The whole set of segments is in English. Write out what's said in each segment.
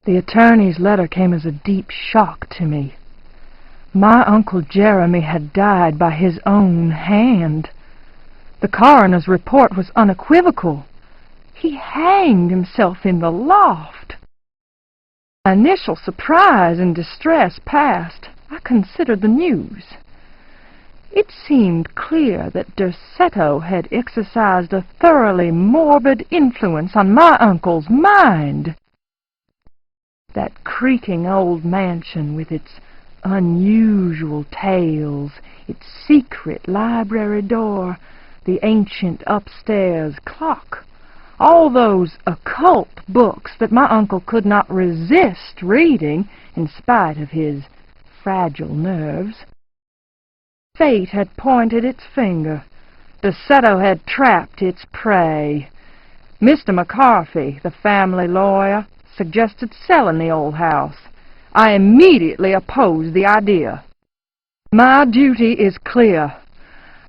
The attorney's letter came as a deep shock to me. My Uncle Jeremy had died by his own hand. The coroner's report was unequivocal. He hanged himself in the loft. My initial surprise and distress past, I considered the news. It seemed clear that Derceto had exercised a thoroughly morbid influence on my uncle's mind. That creaking old mansion with its unusual tales, its secret library door, the ancient upstairs clock, all those occult books that my uncle could not resist reading in spite of his fragile nerves. Fate had pointed its finger. Derceto had trapped its prey. Mr. McCarthy, the family lawyer, suggested selling the old house. I immediately opposed the idea. My duty is clear.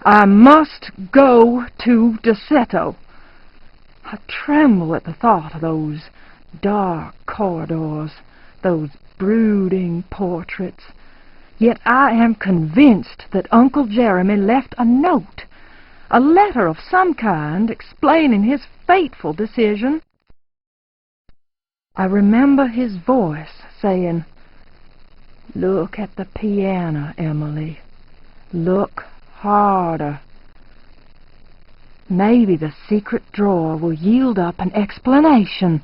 I must go to Derceto. I tremble at the thought of those dark corridors, those brooding portraits. Yet I am convinced that Uncle Jeremy left a note, a letter of some kind explaining his fateful decision. I remember his voice saying, "Look at the piano, Emily. Look harder. Maybe the secret drawer will yield up an explanation."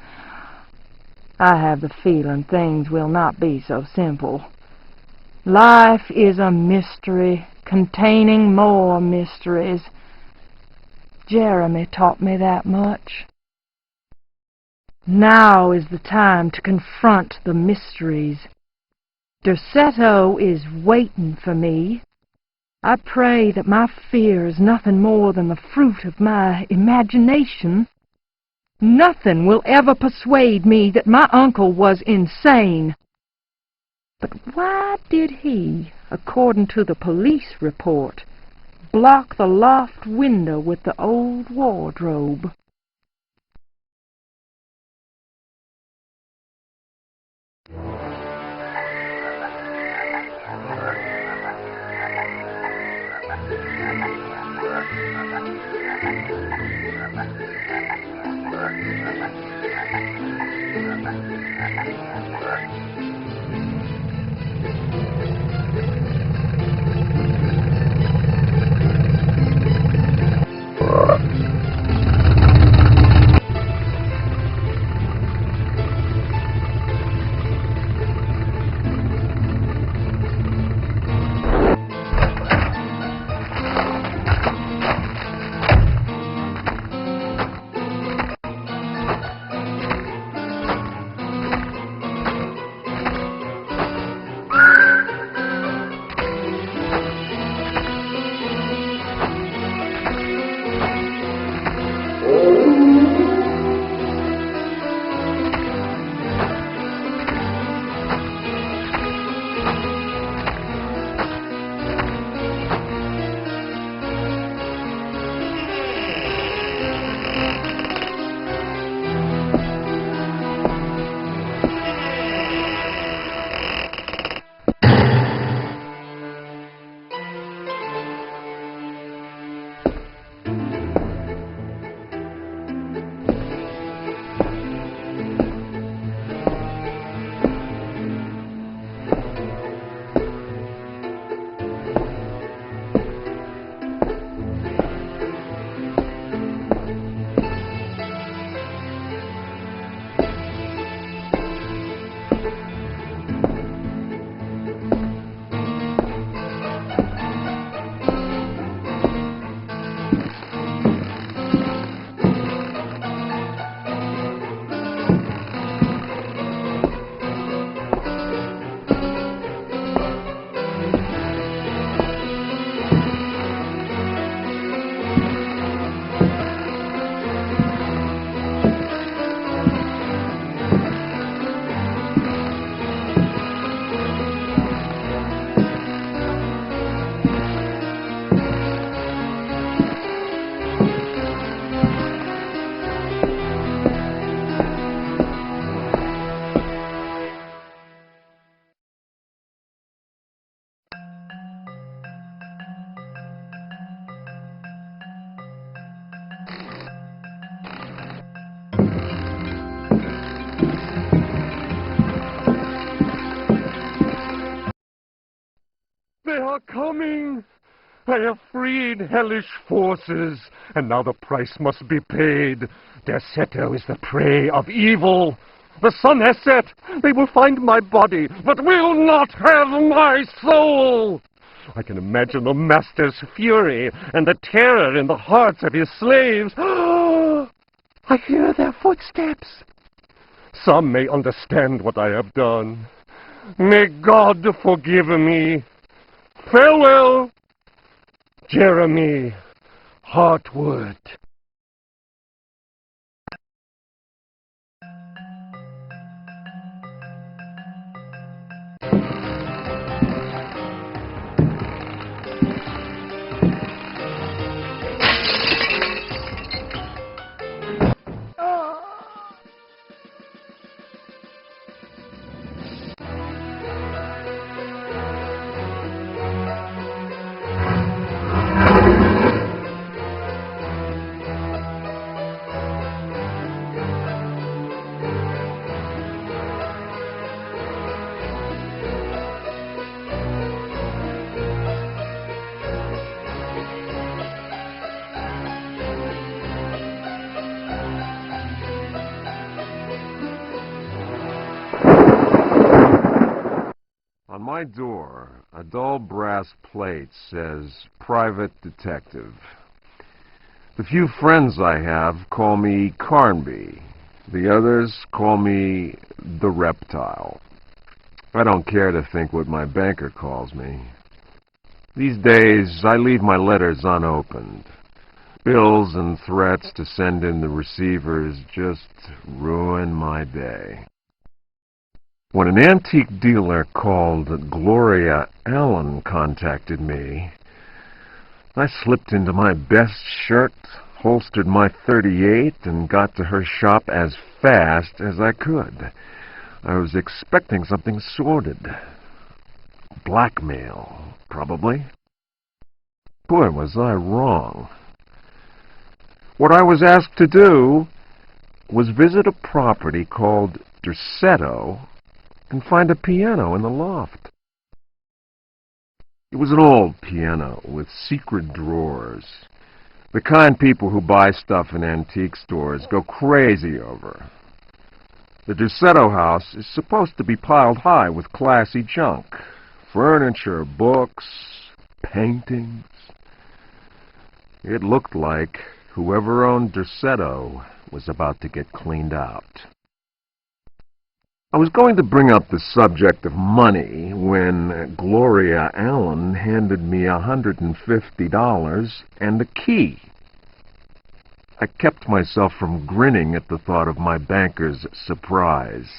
I have the feeling things will not be so simple. Life is a mystery containing more mysteries. Jeremy taught me that much. Now is the time to confront the mysteries. Derceto is waiting for me. I pray that my fear is nothing more than the fruit of my imagination. Nothing will ever persuade me that my uncle was insane. But why did he, according to the police report, block the loft window with the old wardrobe? coming. I have freed hellish forces, and now the price must be paid. Derceto is the prey of evil. The sun has set. They will find my body, but will not have my soul. I can imagine the master's fury and the terror in the hearts of his slaves. I hear their footsteps. Some may understand what I have done. May God forgive me. Farewell, Jeremy Hartwood. On my door, a dull brass plate says, Private Detective. The few friends I have call me Carnby. The others call me the Reptile. I don't care to think what my banker calls me. These days, I leave my letters unopened. Bills and threats to send in the receivers just ruin my day. When an antique dealer called Gloria Allen contacted me, I slipped into my best shirt, holstered my .38, and got to her shop as fast as I could. I was expecting something sordid. Blackmail, probably. Boy, was I wrong. What I was asked to do was visit a property called Derceto and find a piano in the loft. It was an old piano with secret drawers, the kind people who buy stuff in antique stores go crazy over. The Derceto house is supposed to be piled high with classy junk, furniture, books, paintings. It looked like whoever owned Derceto was about to get cleaned out. I was going to bring up the subject of money when Gloria Allen handed me $150 and a key. I kept myself from grinning at the thought of my banker's surprise.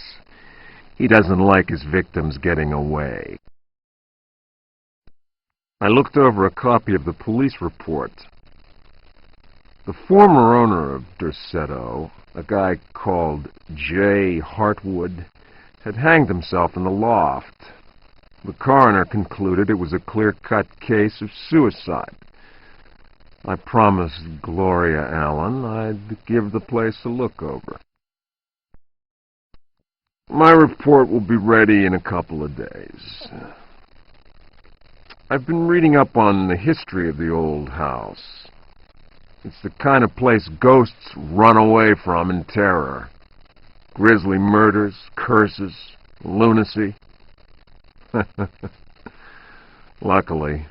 He doesn't like his victims getting away. I looked over a copy of the police report. The former owner of Derceto, a guy called J. Hartwood, had hanged himself in the loft. The coroner concluded it was a clear-cut case of suicide. I promised Gloria Allen I'd give the place a look over. My report will be ready in a couple of days. I've been reading up on the history of the old house. It's the kind of place ghosts run away from in terror. Grisly murders, curses, lunacy. Luckily,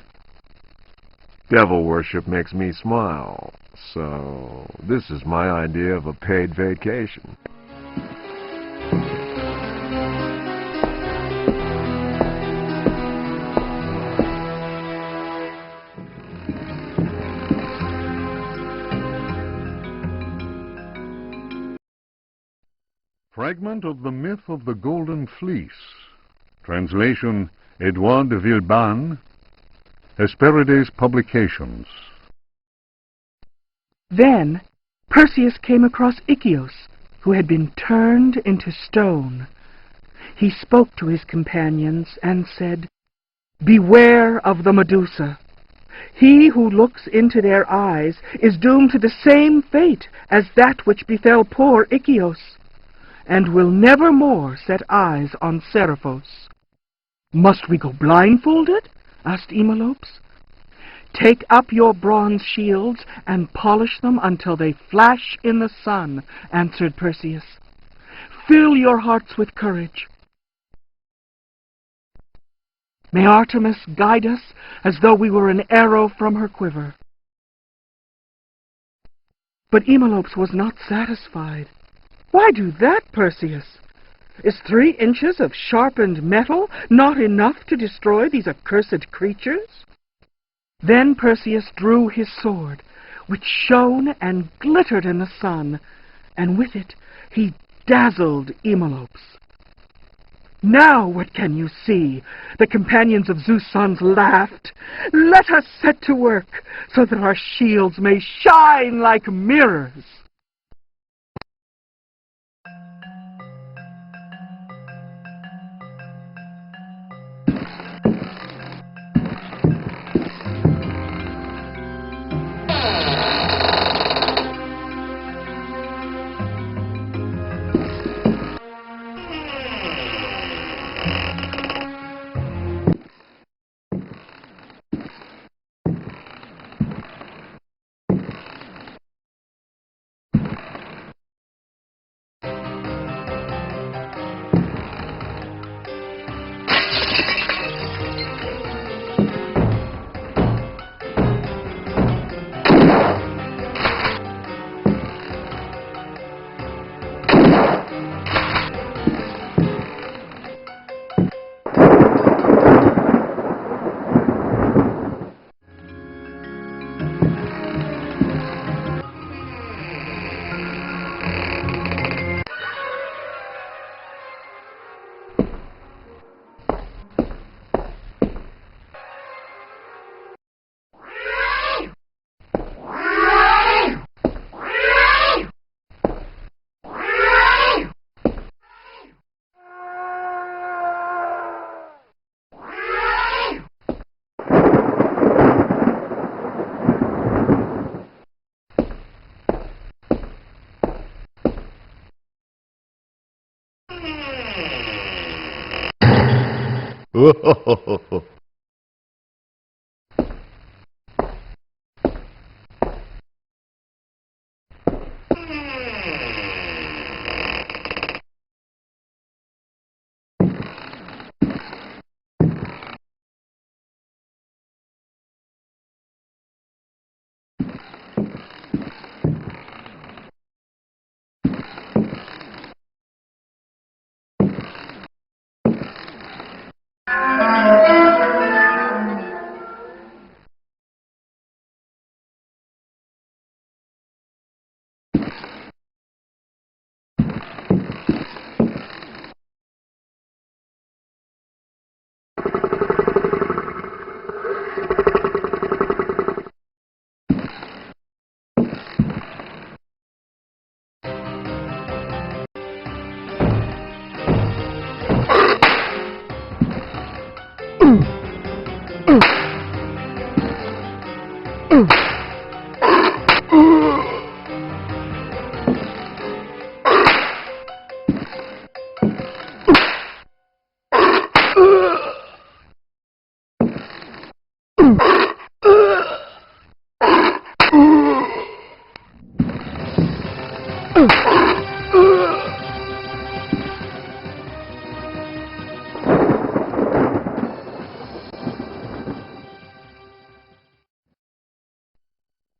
devil worship makes me smile, so this is my idea of a paid vacation. Fragment of the Myth of the Golden Fleece. Translation, Edward Villeban. Hesperides Publications. Then Perseus came across Ichios, who had been turned into stone. He spoke to his companions and said, "Beware of the Medusa. He who looks into their eyes is doomed to the same fate as that which befell poor Ichios, and will never more set eyes on Seriphos. Must we go blindfolded asked Emelopes. "Take up your bronze shields and polish them until they flash in the sun," answered Perseus. "Fill your hearts with courage. May Artemis guide us as though we were an arrow from her quiver." But Emelopes was not satisfied. "Why do that, Perseus? Is 3 inches of sharpened metal not enough to destroy these accursed creatures?" Then Perseus drew his sword, which shone and glittered in the sun, and with it he dazzled Emelopes. "Now what can you see?" the companions of Zeus' sons laughed. "Let us set to work so that our shields may shine like mirrors."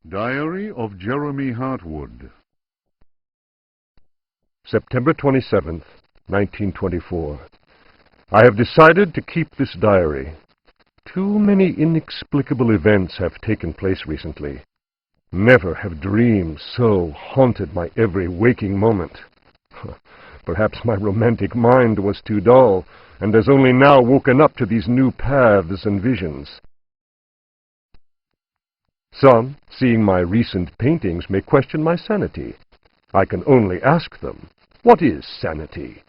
Diary of Jeremy Hartwood. September 27th, 1924. I have decided to keep this diary. Too many inexplicable events have taken place recently. Never have dreams so haunted my every waking moment. Perhaps my romantic mind was too dull, and has only now woken up to these new paths and visions. Some, seeing my recent paintings, may question my sanity. I can only ask them, what is sanity?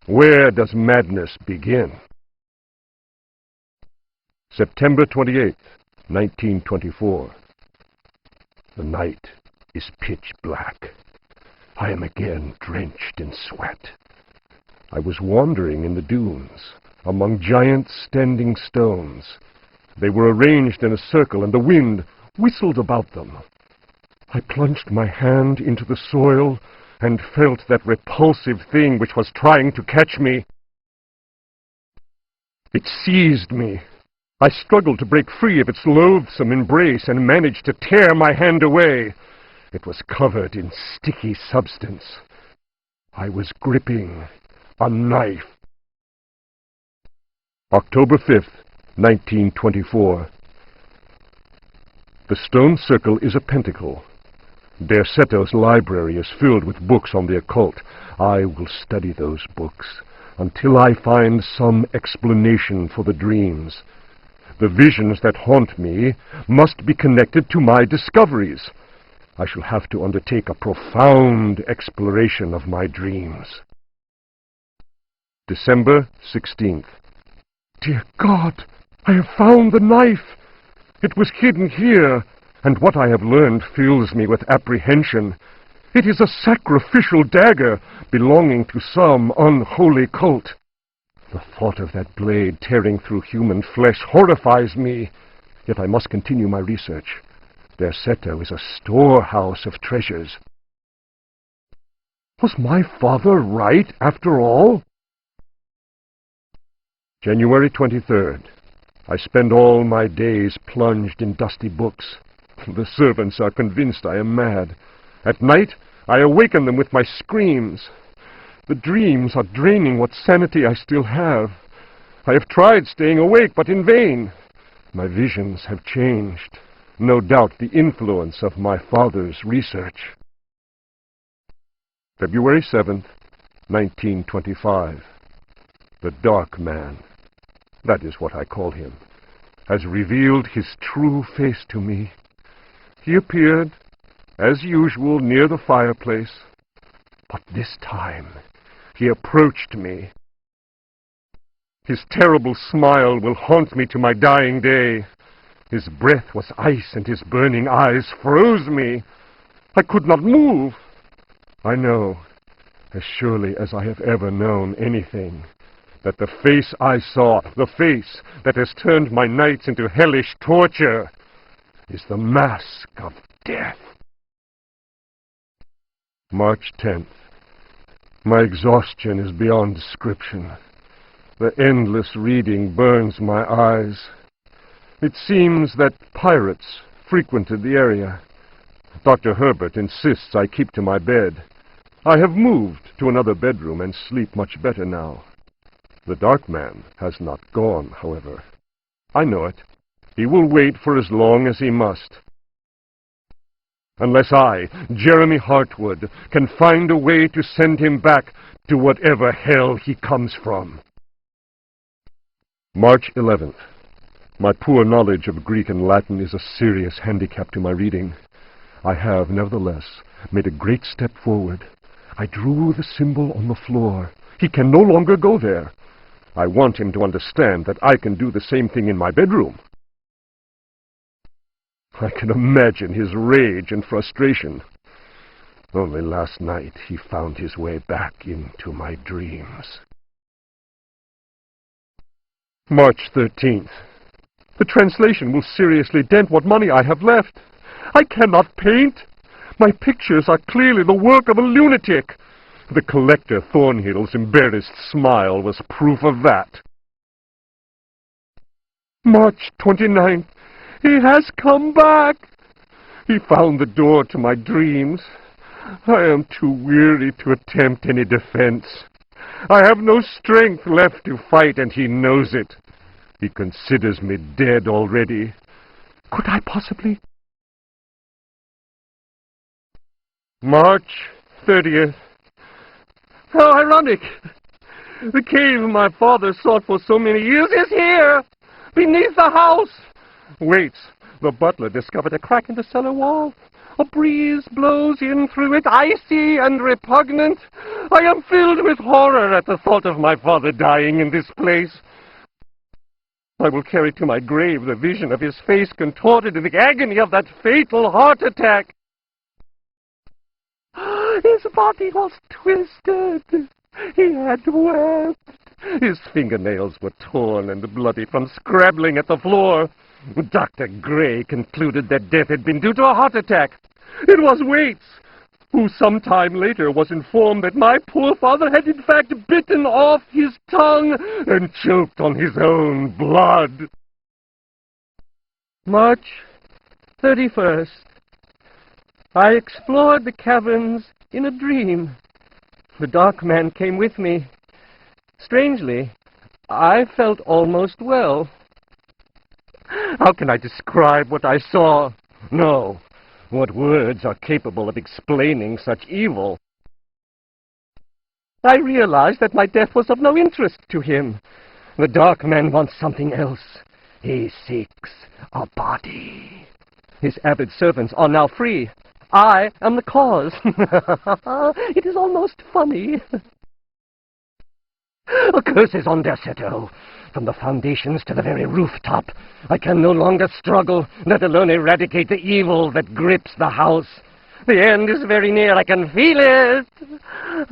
Where does madness begin? September 28th, 1924. The night is pitch black. I am again drenched in sweat. I was wandering in the dunes, among giant standing stones. They were arranged in a circle, and the wind whistled about them. I plunged my hand into the soil and felt that repulsive thing which was trying to catch me. It seized me. I struggled to break free of its loathsome embrace and managed to tear my hand away. It was covered in sticky substance. I was gripping a knife. October 5th, 1924. The stone circle is a pentacle. Derceto's library is filled with books on the occult. I will study those books until I find some explanation for the dreams. The visions that haunt me must be connected to my discoveries. I shall have to undertake a profound exploration of my dreams. December 16th. Dear God, I have found the knife. It was hidden here, and what I have learned fills me with apprehension. It is a sacrificial dagger belonging to some unholy cult. The thought of that blade tearing through human flesh horrifies me, yet I must continue my research. Derceto is a storehouse of treasures. Was my father right, after all? January 23rd. I spend all my days plunged in dusty books. The servants are convinced I am mad. At night, I awaken them with my screams. The dreams are draining what sanity I still have. I have tried staying awake, but in vain. My visions have changed. No doubt the influence of my father's research. February 7th, 1925. The Dark Man, that is what I call him, has revealed his true face to me. He appeared, as usual, near the fireplace, but this time he approached me. His terrible smile will haunt me to my dying day. His breath was ice, and his burning eyes froze me. I could not move. I know, as surely as I have ever known anything, that the face I saw, the face that has turned my nights into hellish torture, is the mask of death. March 10th. My exhaustion is beyond description. The endless reading burns my eyes. It seems that pirates frequented the area. Dr. Herbert insists I keep to my bed. I have moved to another bedroom and sleep much better now. The Dark Man has not gone, however. I know it. He will wait for as long as he must. Unless I, Jeremy Hartwood, can find a way to send him back to whatever hell he comes from. March 11th. My poor knowledge of Greek and Latin is a serious handicap to my reading. I have, nevertheless, made a great step forward. I drew the symbol on the floor. He can no longer go there. I want him to understand that I can do the same thing in my bedroom. I can imagine his rage and frustration. Only last night he found his way back into my dreams. March 13th. The translation will seriously dent what money I have left. I cannot paint. My pictures are clearly the work of a lunatic. The collector Thornhill's embarrassed smile was proof of that. March 29th. He has come back. He found the door to my dreams. I am too weary to attempt any defense. I have no strength left to fight, and he knows it. He considers me dead already. Could I possibly? March 30th. How ironic! The cave my father sought for so many years is here, beneath the house. Wait, the butler discovered a crack in the cellar wall. A breeze blows in through it, icy and repugnant. I am filled with horror at the thought of my father dying in this place. I will carry to my grave the vision of his face contorted in the agony of that fatal heart attack. His body was twisted. He had wept. His fingernails were torn and bloody from scrabbling at the floor. Dr. Gray concluded that death had been due to a heart attack. It was Waits, who some time later was informed that my poor father had in fact bitten off his tongue and choked on his own blood. March 31st. I explored the caverns in a dream. The dark man came with me. Strangely, I felt almost well. How can I describe what I saw? No. What words are capable of explaining such evil? I realized that my death was of no interest to him. The dark man wants something else. He seeks a body. His avid servants are now free. I am the cause. It is almost funny. A curse is on Derceto. From the foundations to the very rooftop, I can no longer struggle, let alone eradicate the evil that grips the house. The end is very near, I can feel it.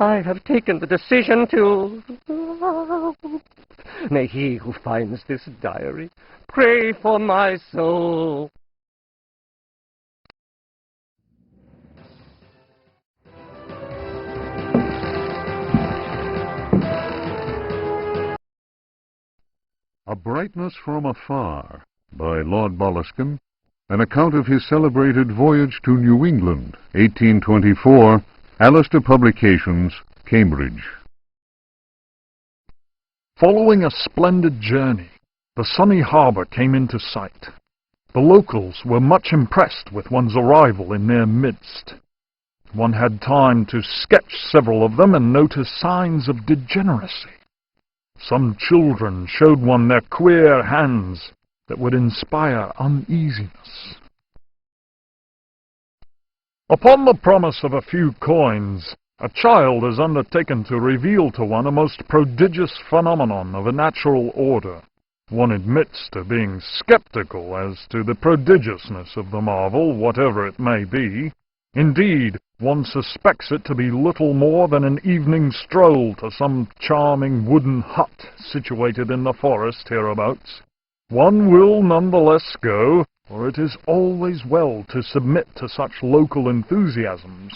I have taken the decision to... May he who finds this diary pray for my soul. A Brightness from Afar, by Lord Boleskine, an account of his celebrated voyage to New England, 1824, Alistair Publications, Cambridge. Following a splendid journey, the sunny harbour came into sight. The locals were much impressed with one's arrival in their midst. One had time to sketch several of them and notice signs of degeneracy. Some children showed one their queer hands that would inspire uneasiness. Upon the promise of a few coins, a child is undertaken to reveal to one a most prodigious phenomenon of a natural order. One admits to being skeptical as to the prodigiousness of the marvel, whatever it may be. Indeed, one suspects it to be little more than an evening stroll to some charming wooden hut situated in the forest hereabouts. One will nonetheless go, for it is always well to submit to such local enthusiasms.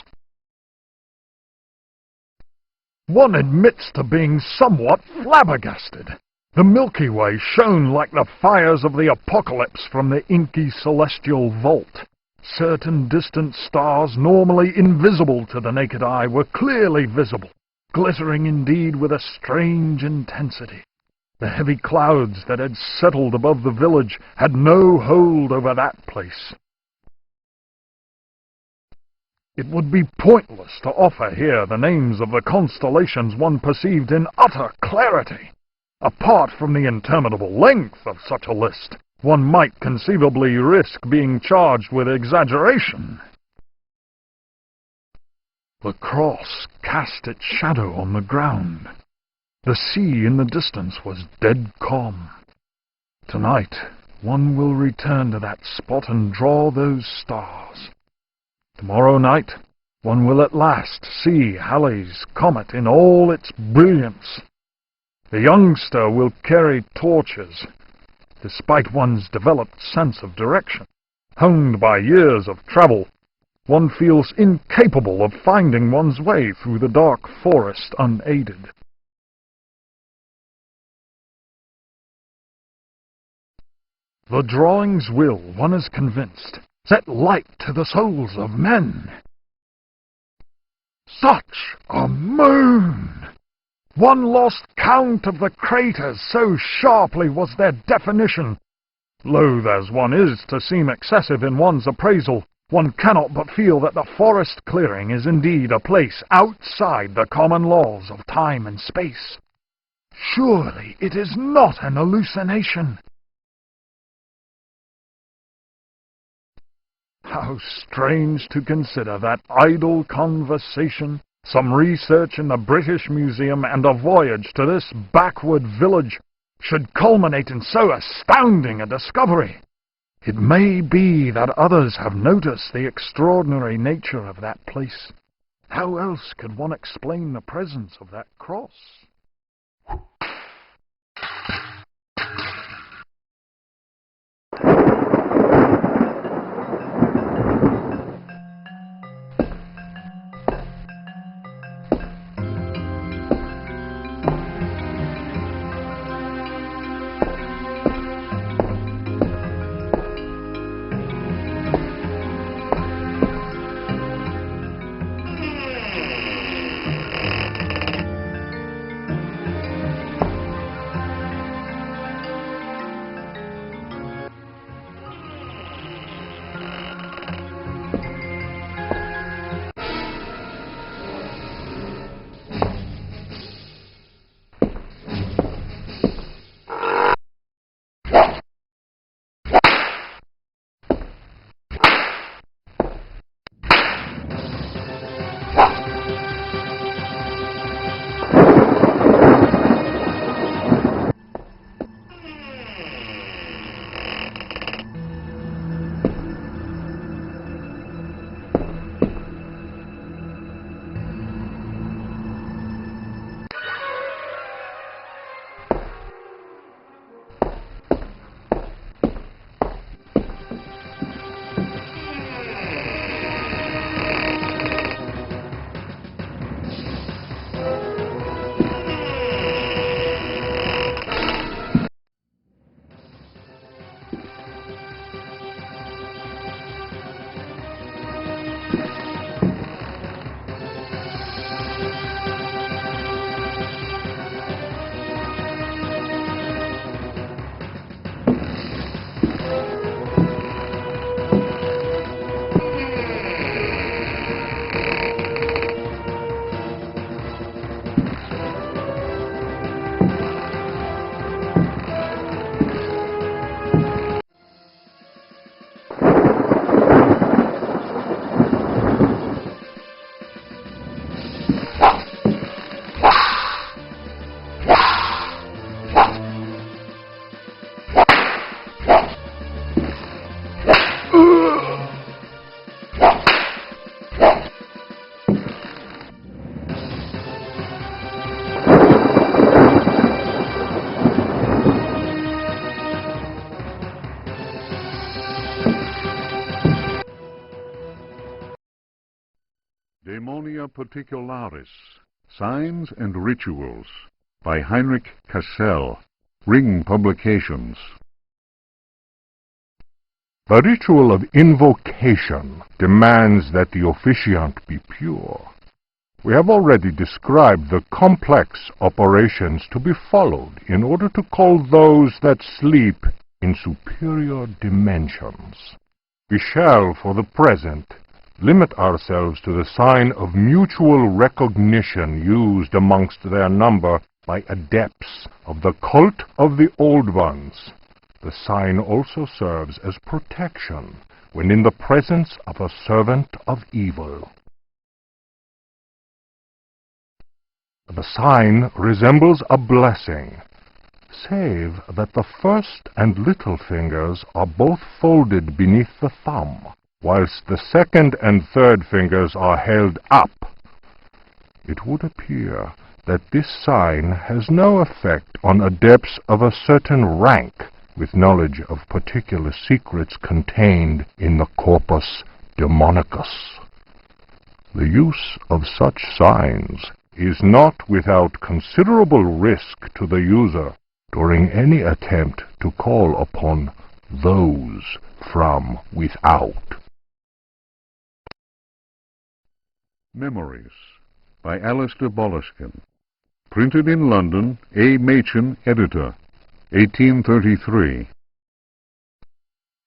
One admits to being somewhat flabbergasted. The Milky Way shone like the fires of the apocalypse from the inky celestial vault. Certain distant stars, normally invisible to the naked eye, were clearly visible, glittering indeed with a strange intensity. The heavy clouds that had settled above the village had no hold over that place. It would be pointless to offer here the names of the constellations one perceived in utter clarity. Apart from the interminable length of such a list, one might conceivably risk being charged with exaggeration. The cross cast its shadow on the ground. The sea in the distance was dead calm. Tonight, one will return to that spot and draw those stars. Tomorrow night, one will at last see Halley's comet in all its brilliance. The youngster will carry torches. Despite one's developed sense of direction, honed by years of travel, one feels incapable of finding one's way through the dark forest unaided. The drawings will, one is convinced, set light to the souls of men. Such a moon! One lost count of the craters, so sharply was their definition. Loath as one is to seem excessive in one's appraisal, one cannot but feel that the forest clearing is indeed a place outside the common laws of time and space. Surely it is not an hallucination. How strange to consider that idle conversation, some research in the British Museum, and a voyage to this backward village should culminate in so astounding a discovery. It may be that others have noticed the extraordinary nature of that place. How else could one explain the presence of that cross? Ceremonia Particularis, Signs and Rituals, by Heinrich Cassel, Ring Publications. The ritual of invocation demands that the officiant be pure. We have already described the complex operations to be followed in order to call those that sleep in superior dimensions. We shall, for the present, limit ourselves to the sign of mutual recognition used amongst their number by adepts of the cult of the Old Ones. The sign also serves as protection when in the presence of a servant of evil. The sign resembles a blessing, save that the first and little fingers are both folded beneath the thumb, whilst the second and third fingers are held up. It would appear that this sign has no effect on adepts of a certain rank with knowledge of particular secrets contained in the corpus demonicus. The use of such signs is not without considerable risk to the user during any attempt to call upon those from without. Memoirs, by Alistair Boleskine. Printed in London, A. Machin, editor, 1833.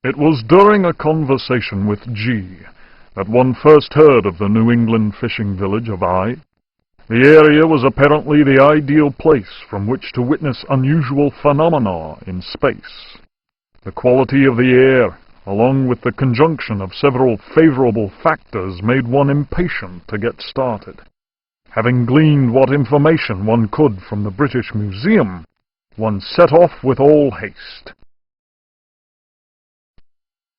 It was during a conversation with G that one first heard of the New England fishing village of I. The area was apparently the ideal place from which to witness unusual phenomena in space. The quality of the air, along with the conjunction of several favorable factors, made one impatient to get started. Having gleaned what information one could from the British Museum, one set off with all haste.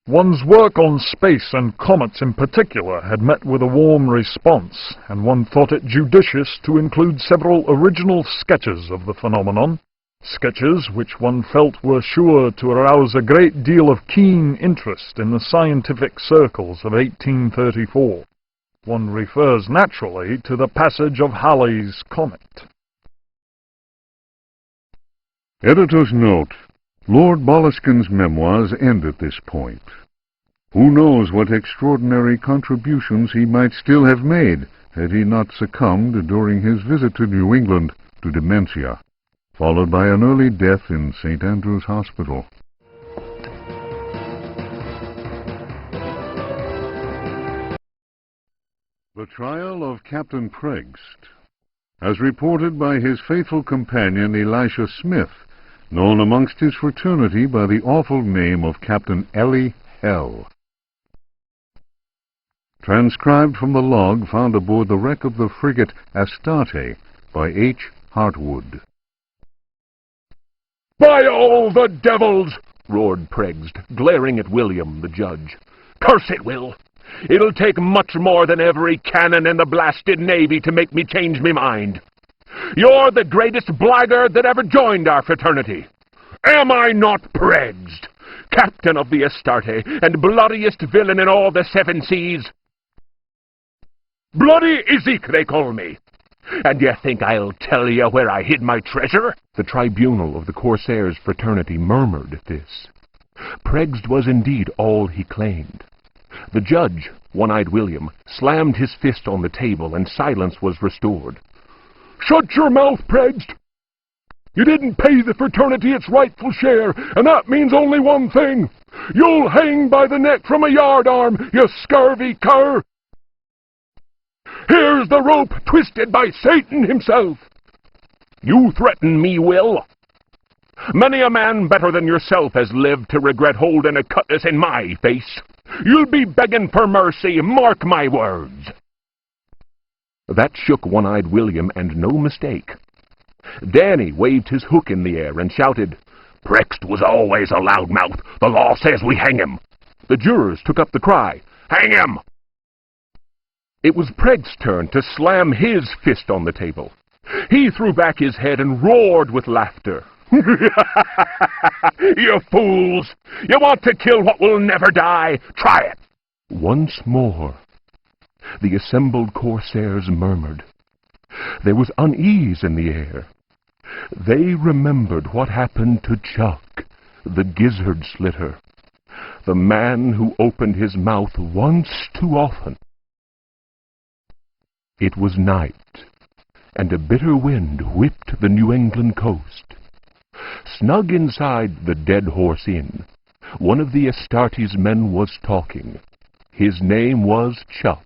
One's work on space and comets in particular had met with a warm response, and one thought it judicious to include several original sketches of the phenomenon, sketches which one felt were sure to arouse a great deal of keen interest in the scientific circles of 1834. One refers naturally to the passage of Halley's comet. Editor's note: Lord Boleskine's memoirs end at this point. Who knows what extraordinary contributions he might still have made had he not succumbed during his visit to New England to dementia, followed by an early death in St. Andrew's Hospital. The Trial of Captain Pregst, as reported by his faithful companion Elisha Smith, known amongst his fraternity by the awful name of Captain Ellie Hell. Transcribed from the log found aboard the wreck of the frigate Astarte by H. Hartwood. "By all the devils!" roared Pregst, glaring at William, the judge. "Curse it, Will! It'll take much more than every cannon in the blasted Navy to make me change me mind. You're the greatest blackguard that ever joined our fraternity. Am I not Pregst, captain of the Astarte, and bloodiest villain in all the 7 seas? Bloody Ezek, they call me. And you think I'll tell you where I hid my treasure?" The tribunal of the corsairs fraternity murmured at this. Pregst was indeed all he claimed. The judge, One-Eyed William, slammed his fist on the table, and silence was restored. "Shut your mouth, Pregst! You didn't pay the fraternity its rightful share, and that means only one thing. You'll hang by the neck from a yardarm, you scurvy cur! Here's the rope twisted by Satan himself. You threaten me, Will? Many a man better than yourself has lived to regret holding a cutlass in my face. You'll be begging for mercy, mark my words." That shook One-Eyed William, and no mistake. Danny waved his hook in the air and shouted, "Pregst was always a loudmouth. The law says we hang him." The jurors took up the cry, "Hang him!" It was Pregst's turn to slam his fist on the table. He threw back his head and roared with laughter. "You fools! You want to kill what will never die? Try it!" Once more. The assembled corsairs murmured. There was unease in the air. They remembered what happened to Chuck, the gizzard slitter, the man who opened his mouth once too often. It was night, and a bitter wind whipped the New England coast. Snug inside the Dead Horse Inn, one of the Astartes men was talking. His name was Chuck,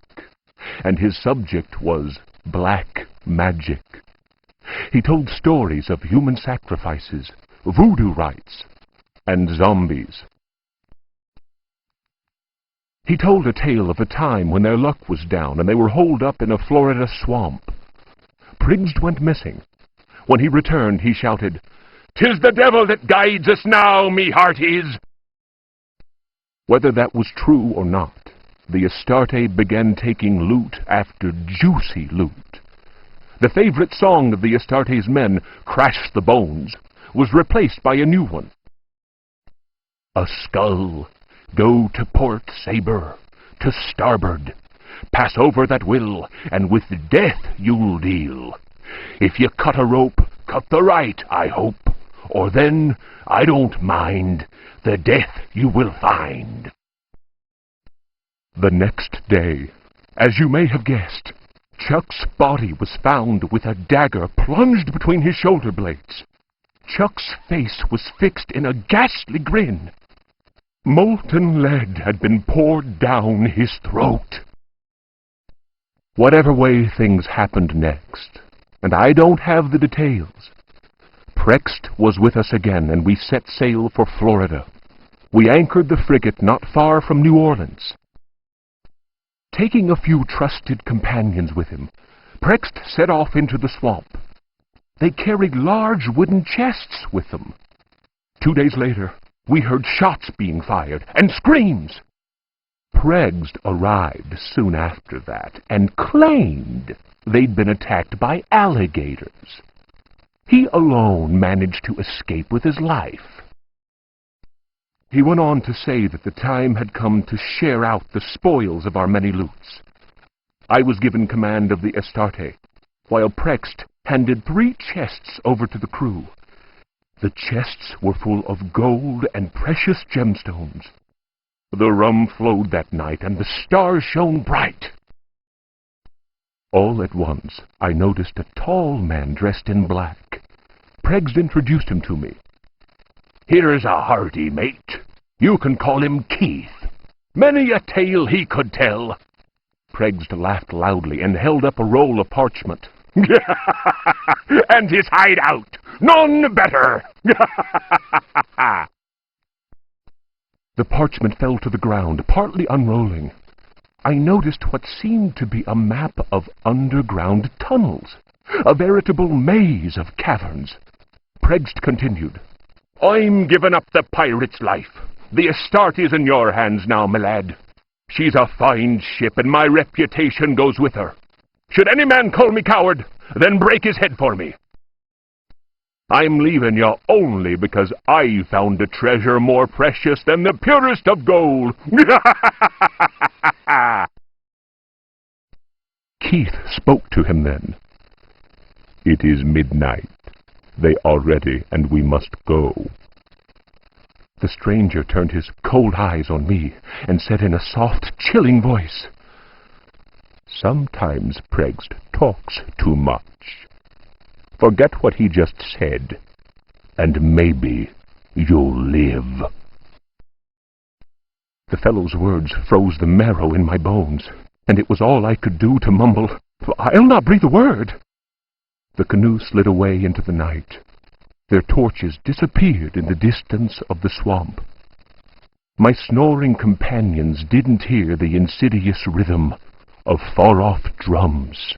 and his subject was black magic. He told stories of human sacrifices, voodoo rites, and zombies. He told a tale of a time when their luck was down and they were holed up in a Florida swamp. Priggs went missing. When he returned, he shouted, "'Tis the devil that guides us now, me hearties!" Whether that was true or not, the Astarte began taking loot after juicy loot. The favorite song of the Astartes men, "Crash the Bones," was replaced by a new one. A skull, go to port saber, to starboard. Pass over that will, and with death you'll deal. If you cut a rope, cut the right, I hope, or then, I don't mind, the death you will find. The next day, as you may have guessed, Chuck's body was found with a dagger plunged between his shoulder blades. Chuck's face was fixed in a ghastly grin. Molten lead had been poured down his throat. Whatever way things happened next, and I don't have the details, Prext was with us again, and we set sail for Florida. We anchored the frigate not far from New Orleans. Taking a few trusted companions with him, Prext set off into the swamp. They carried large wooden chests with them. 2 days later, we heard shots being fired and screams. Prext arrived soon after that and claimed they'd been attacked by alligators. He alone managed to escape with his life. He went on to say that the time had come to share out the spoils of our many loots. I was given command of the Astarte, while Prext handed 3 chests over to the crew. The chests were full of gold and precious gemstones. The rum flowed that night, and the stars shone bright. All at once, I noticed a tall man dressed in black. Prext introduced him to me. "Here's a hearty mate. You can call him Keith. Many a tale he could tell." Prext laughed loudly and held up a roll of parchment. "And his hideout, none better." The parchment fell to the ground, partly unrolling. I noticed what seemed to be a map of underground tunnels, a veritable maze of caverns. Prext continued, "I'm giving up the pirate's life. The Astarte is in your hands now, my lad. She's a fine ship, and my reputation goes with her. Should any man call me coward, then break his head for me. I'm leaving you only because I found a treasure more precious than the purest of gold." Keith spoke to him then. "It is midnight. They are ready, and we must go." The stranger turned his cold eyes on me and said in a soft, chilling voice, "Sometimes Prext talks too much. Forget what he just said, and maybe you'll live." The fellow's words froze the marrow in my bones, and it was all I could do to mumble, "I'll not breathe a word." The canoe slid away into the night. Their torches disappeared in the distance of the swamp. My snoring companions didn't hear the insidious rhythm of far-off drums.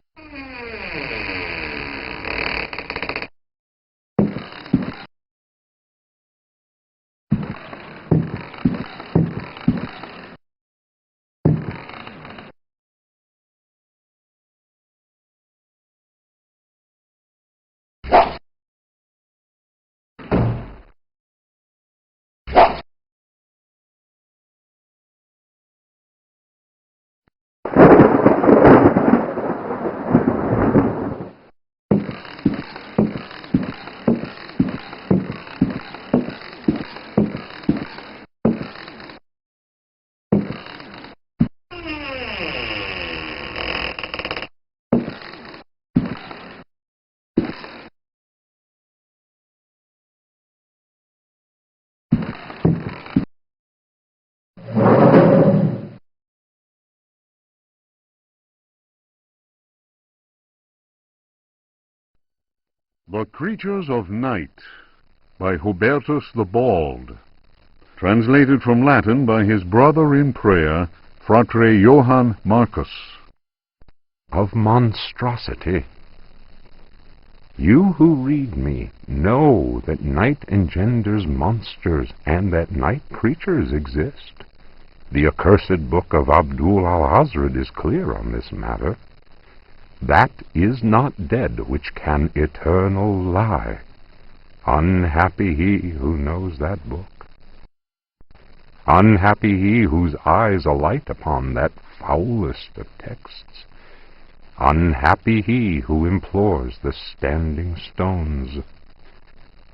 The Creatures of Night by Hubertus the Bald. Translated from Latin by his brother in prayer, Fratre Johann Marcus. Of monstrosity. You who read me know that night engenders monsters and that night creatures exist. The accursed book of Abdul al-Hazred is clear on this matter. That is not dead which can eternal lie. Unhappy he who knows that book. Unhappy he whose eyes alight upon that foulest of texts. Unhappy he who implores the standing stones,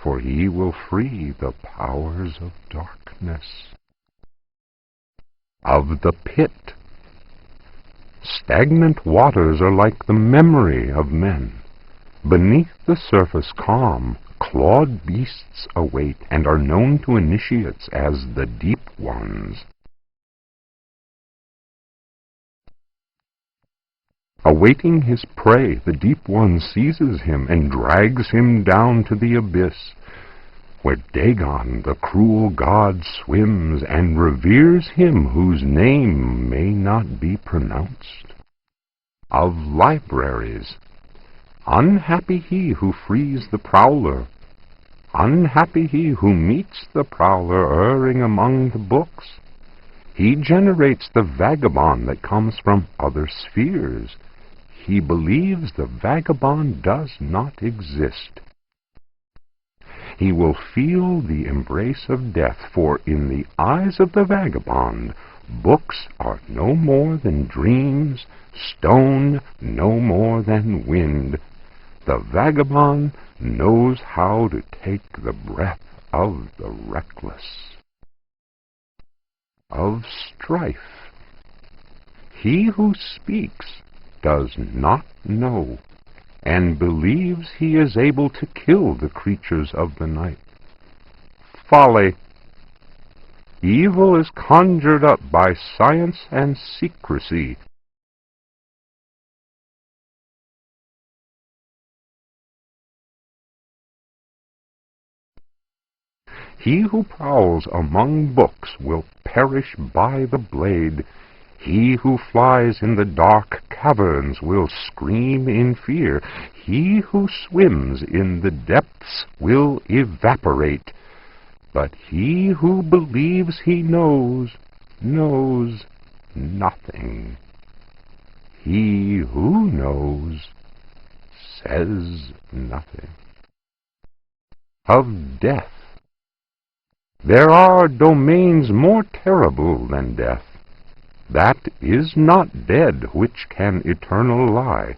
for he will free the powers of darkness. Of the pit. Stagnant waters are like the memory of men. Beneath the surface calm, clawed beasts await and are known to initiates as the deep ones. Awaiting his prey, the deep one seizes him and drags him down to the abyss, where Dagon, the cruel god, swims and reveres him whose name may not be pronounced. Of libraries. Unhappy he who frees the prowler. Unhappy he who meets the prowler erring among the books. He generates the vagabond that comes from other spheres. He believes the vagabond does not exist. He will feel the embrace of death, for in the eyes of the vagabond, books are no more than dreams, stone no more than wind. The vagabond knows how to take the breath of the reckless. Of strife. He who speaks does not know, and believes he is able to kill the creatures of the night. Folly. Evil is conjured up by science and secrecy. He who prowls among books will perish by the blade. He who flies in the dark caverns will scream in fear. He who swims in the depths will evaporate. But he who believes he knows nothing. He who knows says nothing. Of death. There are domains more terrible than death. That is not dead which can eternal lie.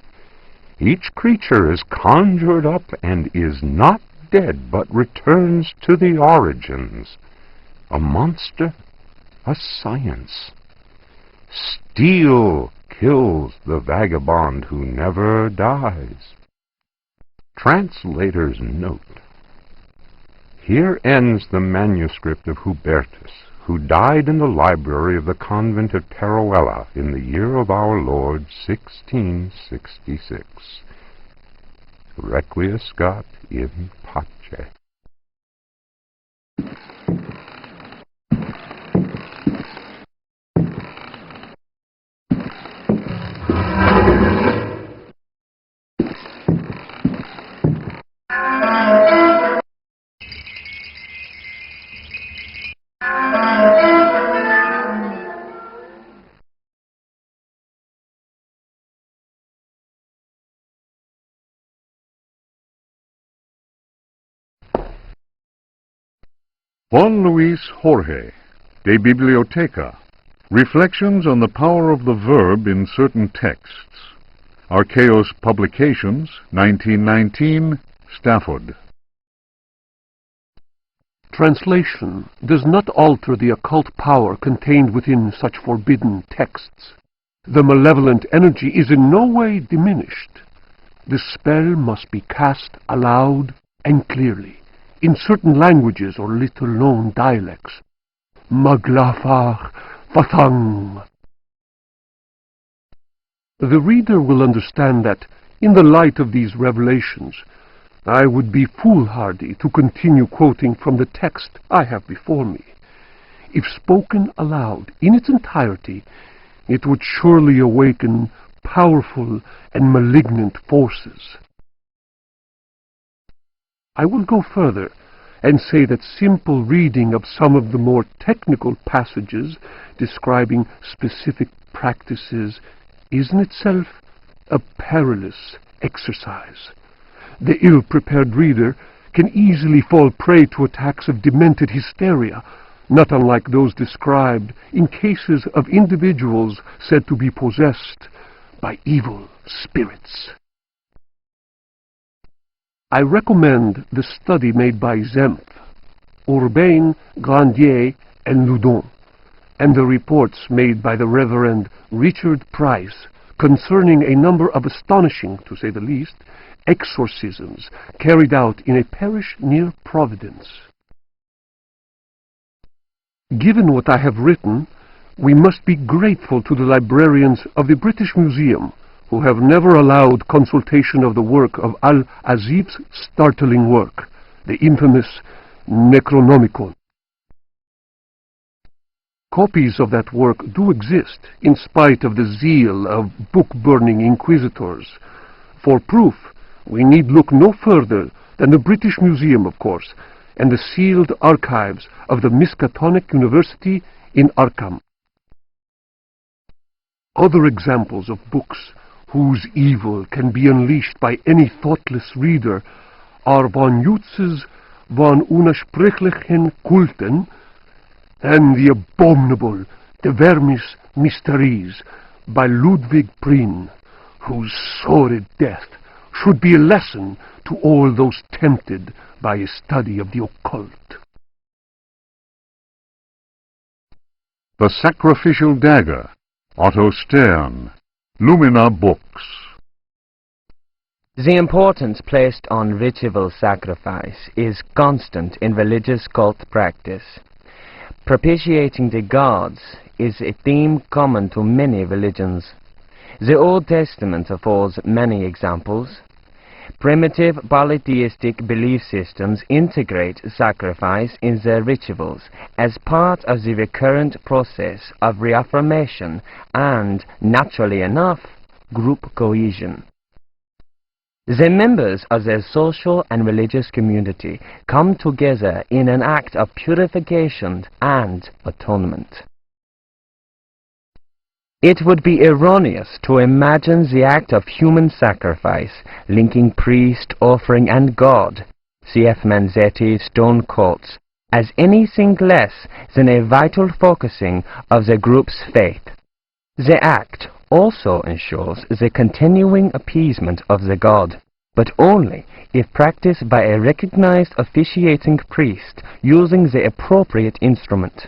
Each creature is conjured up and is not dead, but returns to the origins. A monster, a science. Steel kills the vagabond who never dies. Translator's note. Here ends the manuscript of Hubertus, who died in the library of the convent of Teruella in the year of our Lord 1666. Requiescat in pace. Juan Luis Jorge, De Biblioteca. Reflections on the power of the verb in certain texts. Archaeos Publications, 1919, Stafford. Translation does not alter the occult power contained within such forbidden texts. The malevolent energy is in no way diminished. The spell must be cast aloud and clearly, in certain languages or little-known dialects. Maglafar Fathang. The reader will understand that, in the light of these revelations, I would be foolhardy to continue quoting from the text I have before me. If spoken aloud in its entirety, it would surely awaken powerful and malignant forces. I will go further and say that simple reading of some of the more technical passages describing specific practices is in itself a perilous exercise. The ill-prepared reader can easily fall prey to attacks of demented hysteria, not unlike those described in cases of individuals said to be possessed by evil spirits. I recommend the study made by Zempf, Urbain, Grandier, and Loudon, and the reports made by the Reverend Richard Price concerning a number of astonishing, to say the least, exorcisms carried out in a parish near Providence. Given what I have written, we must be grateful to the librarians of the British Museum, who have never allowed consultation of the work of Al-Azif's startling work, the infamous Necronomicon. Copies of that work do exist, in spite of the zeal of book-burning inquisitors. For proof, we need look no further than the British Museum, of course, and the sealed archives of the Miskatonic University in Arkham. Other examples of books whose evil can be unleashed by any thoughtless reader are von Jutz's von Unersprechlichen Kulten and the abominable De Vermis Mysteries by Ludwig Prien, whose sordid death should be a lesson to all those tempted by a study of the occult. The Sacrificial Dagger, Otto Stern, Lumina Books. The importance placed on ritual sacrifice is constant in religious cult practice. Propitiating the gods is a theme common to many religions. The Old Testament affords many examples. Primitive polytheistic belief systems integrate sacrifice in their rituals as part of the recurrent process of reaffirmation and, naturally enough, group cohesion. The members of their social and religious community come together in an act of purification and atonement. It would be erroneous to imagine the act of human sacrifice linking priest, offering, and God, C.F. Manzetti, Stone Cults, as anything less than a vital focusing of the group's faith. The act also ensures the continuing appeasement of the god, but only if practiced by a recognized officiating priest using the appropriate instrument.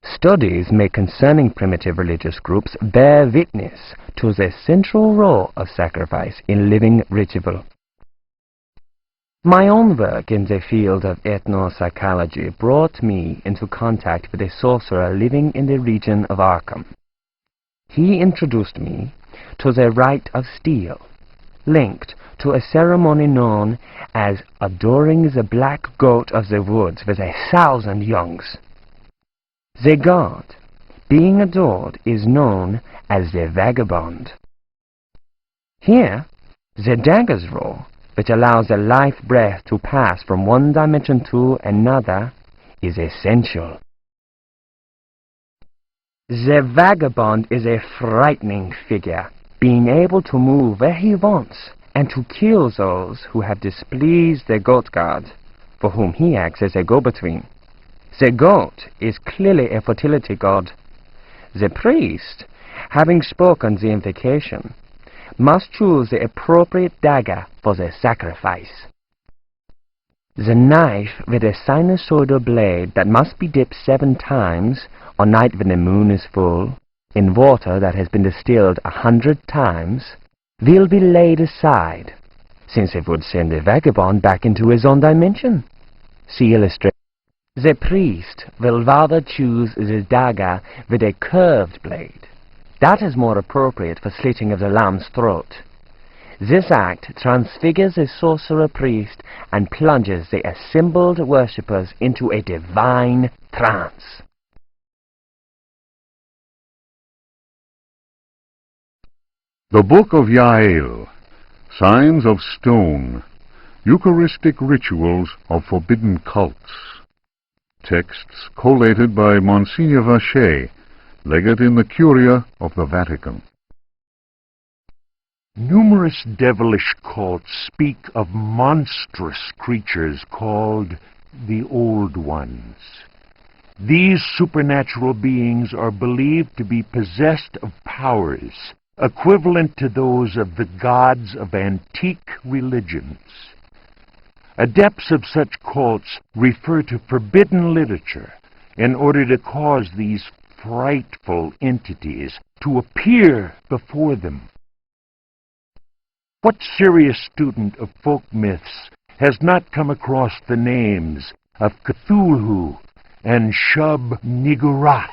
Studies made concerning primitive religious groups bear witness to the central role of sacrifice in living ritual. My own work in the field of ethnopsychology brought me into contact with a sorcerer living in the region of Arkham. He introduced me to the rite of steel, linked to a ceremony known as adoring the black goat of the woods with 1,000 youngs. The god being adored is known as the vagabond. Here, the dagger's role, which allows the life breath to pass from one dimension to another, is essential. The vagabond is a frightening figure, being able to move where he wants and to kill those who have displeased the goat god, for whom he acts as a go-between. The goat is clearly a fertility god. The priest, having spoken the invocation, must choose the appropriate dagger for the sacrifice. The knife with a sinusoidal blade that must be dipped 7 times on night when the moon is full in water that has been distilled 100 times will be laid aside, since it would send the vagabond back into his own dimension. See illustration. The priest will rather choose the dagger with a curved blade. That is more appropriate for slitting of the lamb's throat. This act transfigures a sorcerer priest and plunges the assembled worshippers into a divine trance. The Book of Yael, Signs of Stone, Eucharistic Rituals of Forbidden Cults. Texts collated by Monsignor Vacher, legate in the Curia of the Vatican. Numerous devilish cults speak of monstrous creatures called the Old Ones. These supernatural beings are believed to be possessed of powers equivalent to those of the gods of antique religions. Adepts of such cults refer to forbidden literature in order to cause these frightful entities to appear before them. What serious student of folk myths has not come across the names of Cthulhu and Shub-Niggurath?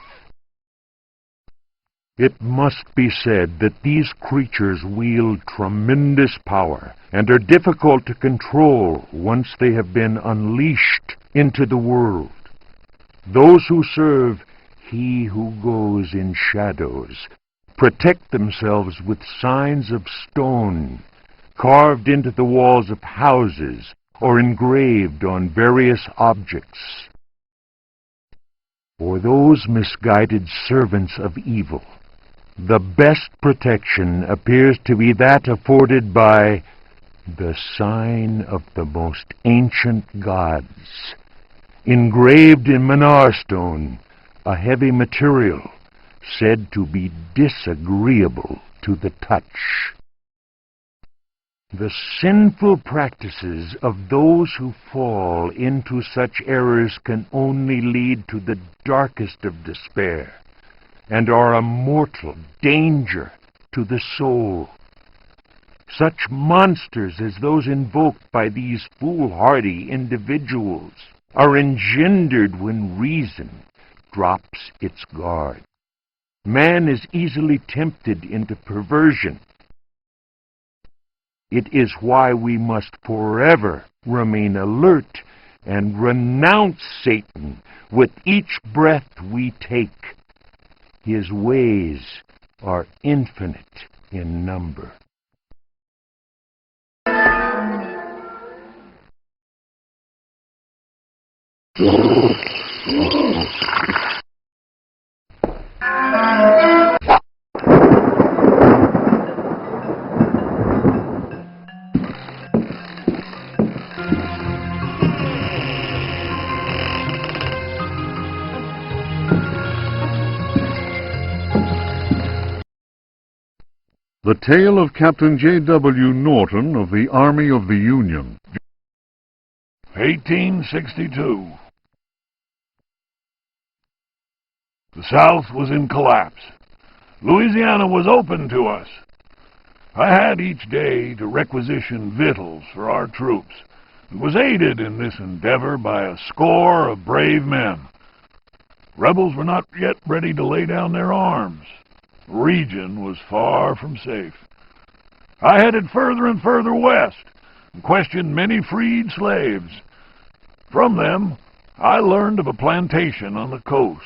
It must be said that these creatures wield tremendous power and are difficult to control once they have been unleashed into the world. Those who serve He who goes in shadows protect themselves with signs of stone carved into the walls of houses or engraved on various objects. For those misguided servants of evil, the best protection appears to be that afforded by the sign of the most ancient gods, engraved in Memoir stone, a heavy material said to be disagreeable to the touch. The sinful practices of those who fall into such errors can only lead to the darkest of despair, and are a mortal danger to the soul. Such monsters as those invoked by these foolhardy individuals are engendered when reason drops its guard. Man is easily tempted into perversion. It is why we must forever remain alert and renounce Satan with each breath we take. His ways are infinite in number. The Tale of Captain J.W. Norton of the Army of the Union. 1862. The South was in collapse. Louisiana was open to us. I had each day to requisition victuals for our troops, and was aided in this endeavor by a score of brave men. Rebels were not yet ready to lay down their arms. The region was far from safe. I headed further and further west, and questioned many freed slaves. From them, I learned of a plantation on the coast.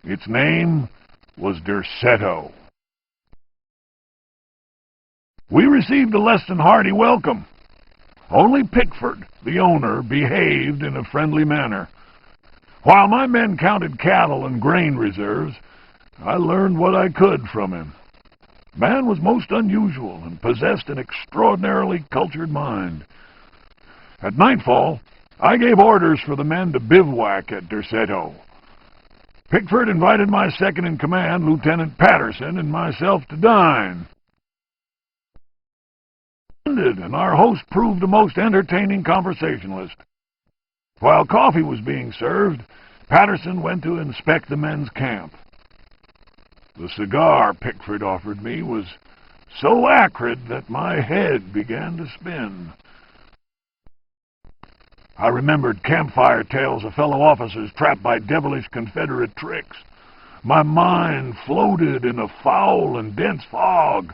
Its name was Derceto. We received a less than hearty welcome. Only Pickford, the owner, behaved in a friendly manner. While my men counted cattle and grain reserves, I learned what I could from him. Man was most unusual and possessed an extraordinarily cultured mind. At nightfall, I gave orders for the men to bivouac at Derceto. Pickford invited my second-in-command, Lieutenant Patterson, and myself to dine. And our host proved a most entertaining conversationalist. While coffee was being served, Patterson went to inspect the men's camp. The cigar Pickford offered me was so acrid that my head began to spin. I remembered campfire tales of fellow officers trapped by devilish Confederate tricks. My mind floated in a foul and dense fog,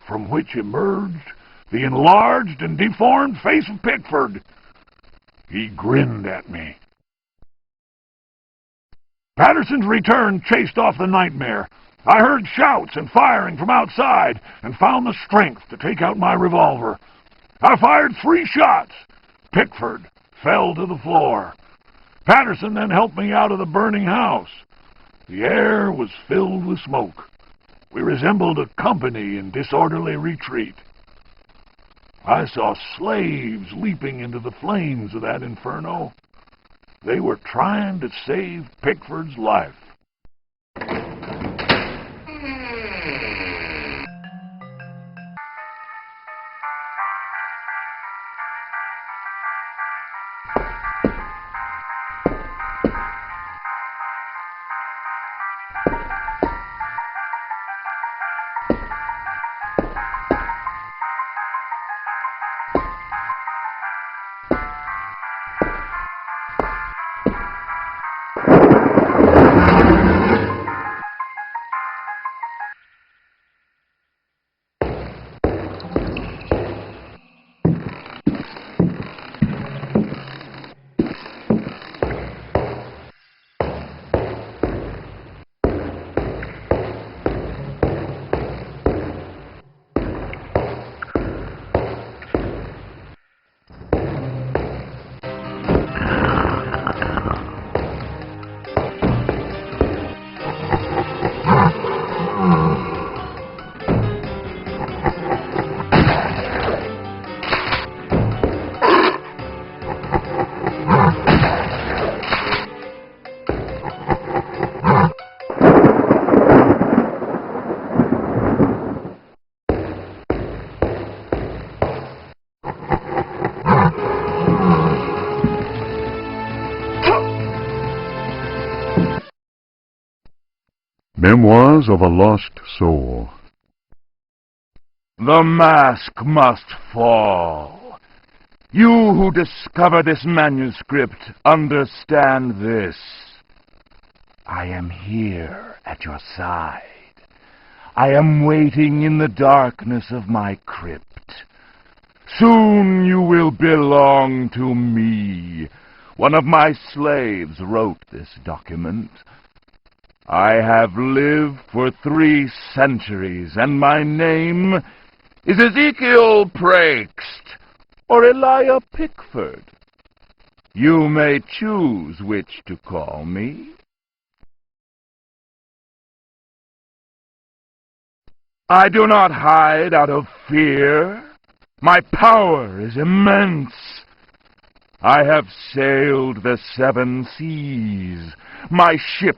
from which emerged the enlarged and deformed face of Pickford. He grinned at me. Patterson's return chased off the nightmare. I heard shouts and firing from outside and found the strength to take out my revolver. I fired 3 shots. Pickford fell to the floor. Patterson then helped me out of the burning house. The air was filled with smoke. We resembled a company in disorderly retreat. I saw slaves leaping into the flames of that inferno. They were trying to save Pickford's life. Memoirs of a Lost Soul. The mask must fall. You who discover this manuscript understand this. I am here at your side. I am waiting in the darkness of my crypt. Soon you will belong to me. One of my slaves wrote this document. I have lived for 3 centuries, and my name is Ezekiel Praxt, or Elijah Pickford. You may choose which to call me. I do not hide out of fear. My power is immense. I have sailed the 7 seas. My ship,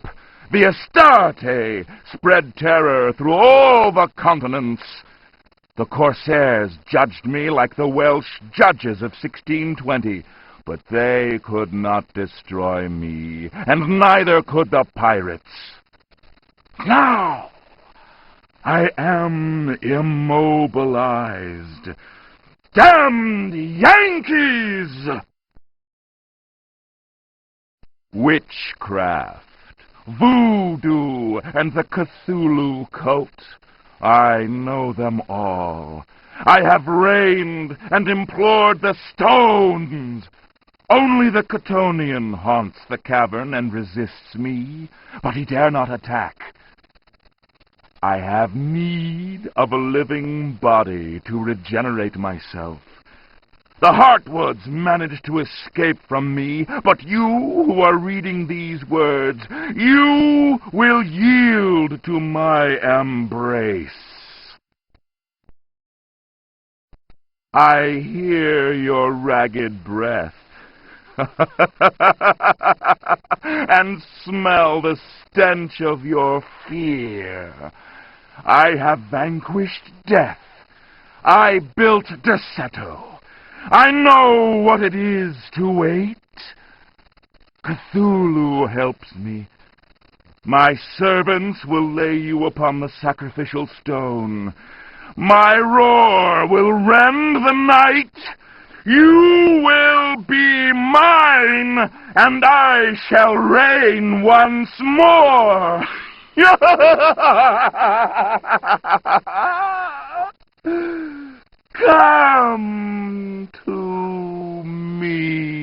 the Astarte, spread terror through all the continents. The corsairs judged me like the Welsh judges of 1620, but they could not destroy me, and neither could the pirates. Now, I am immobilized. Damned Yankees! Witchcraft, voodoo, and the Cthulhu cult. I know them all. I have reigned and implored the stones. Only the Catonian haunts the cavern and resists me, but he dare not attack. I have need of a living body to regenerate myself. The Hartwoods managed to escape from me, but you who are reading these words, you will yield to my embrace. I hear your ragged breath and smell the stench of your fear. I have vanquished death. I built Derceto. I know what it is to wait. Cthulhu helps me. My servants will lay you upon the sacrificial stone. My roar will rend the night. You will be mine, and I shall reign once more. Come to me.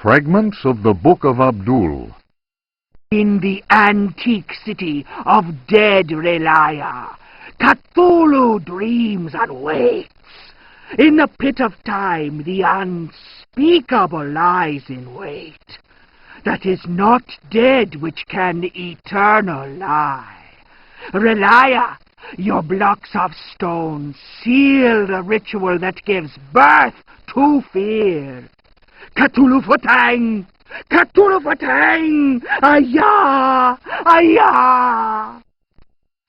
Fragments of the Book of Abdul. In the antique city of dead Relia, Cthulhu dreams and waits. In the pit of time, the unspeakable lies in wait. That is not dead which can eternal lie. Relia, your blocks of stone seal the ritual that gives birth to fear. Cthulhu Fatang! Cthulhu Fatang! Ayah! Ayah!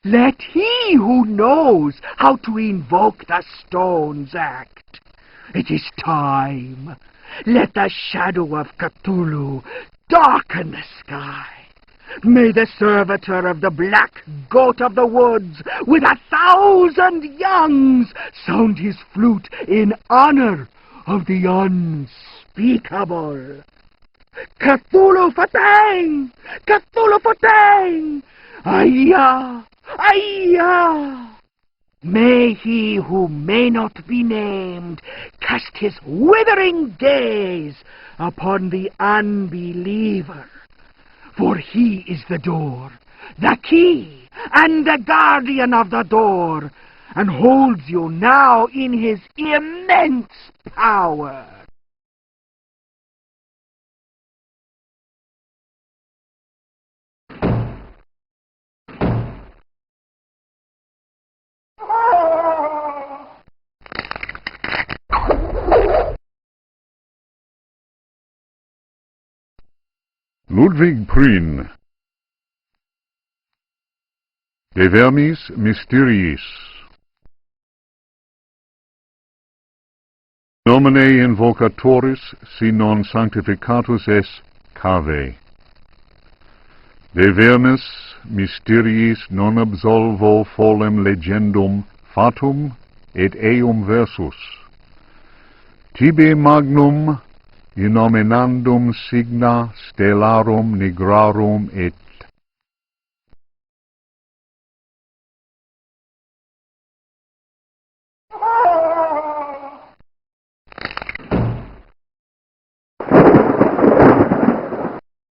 Let he who knows how to invoke the stones act. It is time. Let the shadow of Cthulhu darken the sky. May the servitor of the black goat of the woods with 1,000 youngs sound his flute in honor of the unspeakable. Cthulhu Fatang! Cthulhu Fatang! Ayah! Ayah! May he who may not be named cast his withering gaze upon the unbeliever, for he is the door, the key, and the guardian of the door, and holds you now in his immense power. Ludwig Prien. De vermis mysteriis. Nomine invocatoris, si non sanctificatus es, cave. De vermis mysteriis non absolvo folem legendum fatum et eum versus. Tibi magnum inominandum signa stellarum nigrarum et